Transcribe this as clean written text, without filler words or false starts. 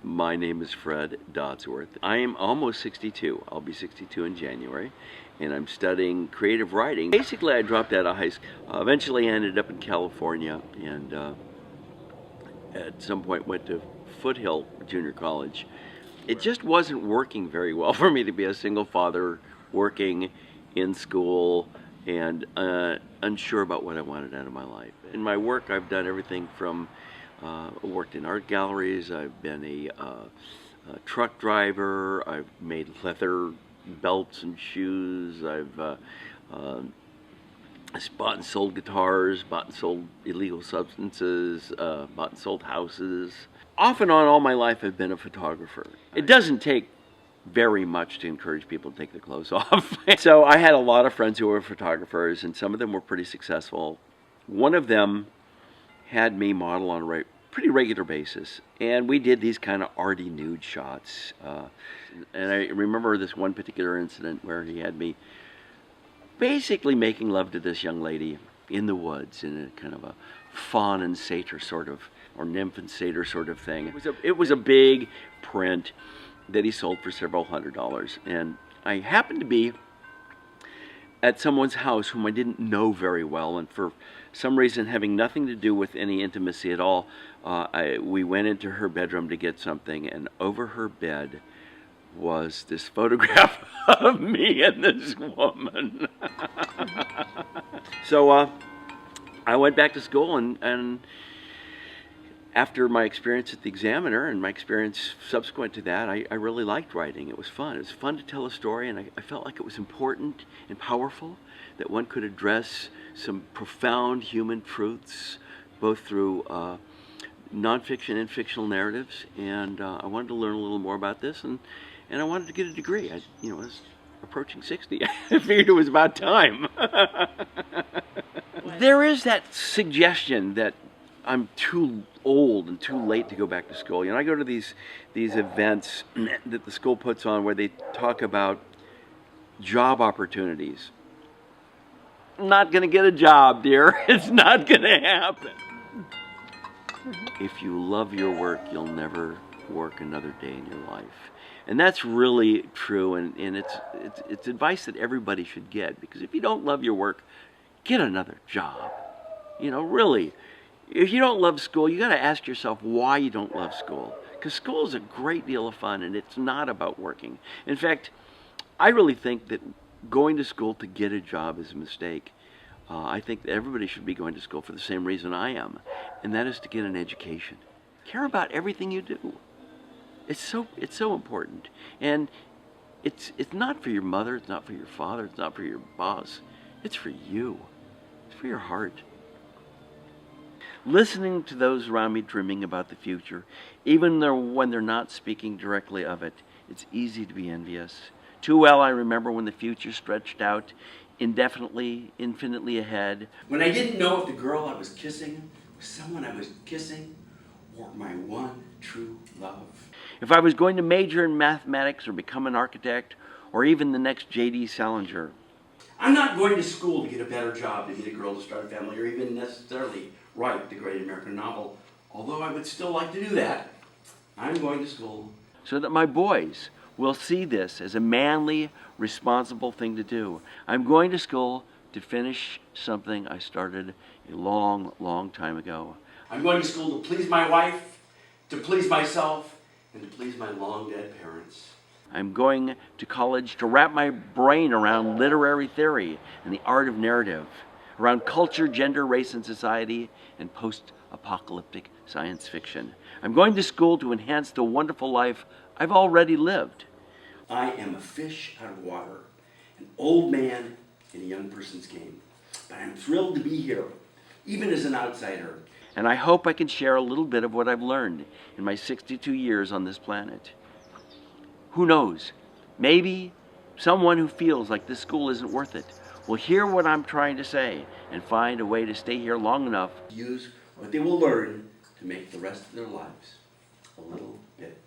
My name is Fred Dodsworth. I am almost 62. I'll be 62 in January, and I'm studying creative writing. Basically, I dropped out of high school. Eventually, I ended up in California, and at some point went to Foothill Junior College. It just wasn't working very well for me to be a single father working in school and unsure about what I wanted out of my life. In my work, I've done everything from worked in art galleries. I've been a truck driver. I've made leather belts and shoes. I've bought and sold guitars, bought and sold illegal substances, bought and sold houses. Off and on all my life I've been a photographer. It doesn't take very much to encourage people to take their clothes off. So I had a lot of friends who were photographers, and some of them were pretty successful. One of them had me model on a pretty regular basis, and we did these kind of arty nude shots. And I remember this one particular incident where he had me basically making love to this young lady in the woods in a kind of a faun and satyr sort of, or nymph and satyr sort of thing. It was a big print that he sold for several $100s, and I happened to be at someone's house whom I didn't know very well, and for some reason having nothing to do with any intimacy at all, we went into her bedroom to get something, and over her bed was this photograph of me and this woman. So I went back to school, and after my experience at the Examiner and my experience subsequent to that, I really liked writing. It was fun. It was fun to tell a story, and I felt like it was important and powerful, that one could address some profound human truths, both through nonfiction and fictional narratives. And I wanted to learn a little more about this, and I wanted to get a degree. I was approaching 60. I figured it was about time. There is that suggestion that I'm too old and too late to go back to school. I go to these events that the school puts on where they talk about job opportunities. I'm not going to get a job, dear. It's not going to happen. If you love your work, you'll never work another day in your life. And that's really true, and it's advice that everybody should get, because if you don't love your work, get another job. Really. If you don't love school, you got to ask yourself why you don't love school. Because school is a great deal of fun, and it's not about working. In fact, I really think that going to school to get a job is a mistake. I think that everybody should be going to school for the same reason I am, and that is to get an education. Care about everything you do. It's so important. And it's not for your mother, it's not for your father, it's not for your boss. It's for you. It's for your heart. Listening to those around me dreaming about the future, even when they're not speaking directly of it, it's easy to be envious. Too well I remember when the future stretched out indefinitely, infinitely ahead. When I didn't know if the girl I was kissing was someone I was kissing or my one true love. If I was going to major in mathematics or become an architect or even the next J.D. Salinger. I'm not going to school to get a better job, to meet a girl, to start a family, or even necessarily write the great American novel, although I would still like to do that. I'm going to school so that my boys will see this as a manly, responsible thing to do. I'm going to school to finish something I started a long, long time ago. I'm going to school to please my wife, to please myself, and to please my long-dead parents. I'm going to college to wrap my brain around literary theory and the art of narrative, around culture, gender, race, and society, and post-apocalyptic science fiction. I'm going to school to enhance the wonderful life I've already lived. I am a fish out of water, an old man in a young person's game. But I'm thrilled to be here, even as an outsider. And I hope I can share a little bit of what I've learned in my 62 years on this planet. Who knows? Maybe someone who feels like this school isn't worth it will hear what I'm trying to say and find a way to stay here long enough to use what they will learn to make the rest of their lives a little bit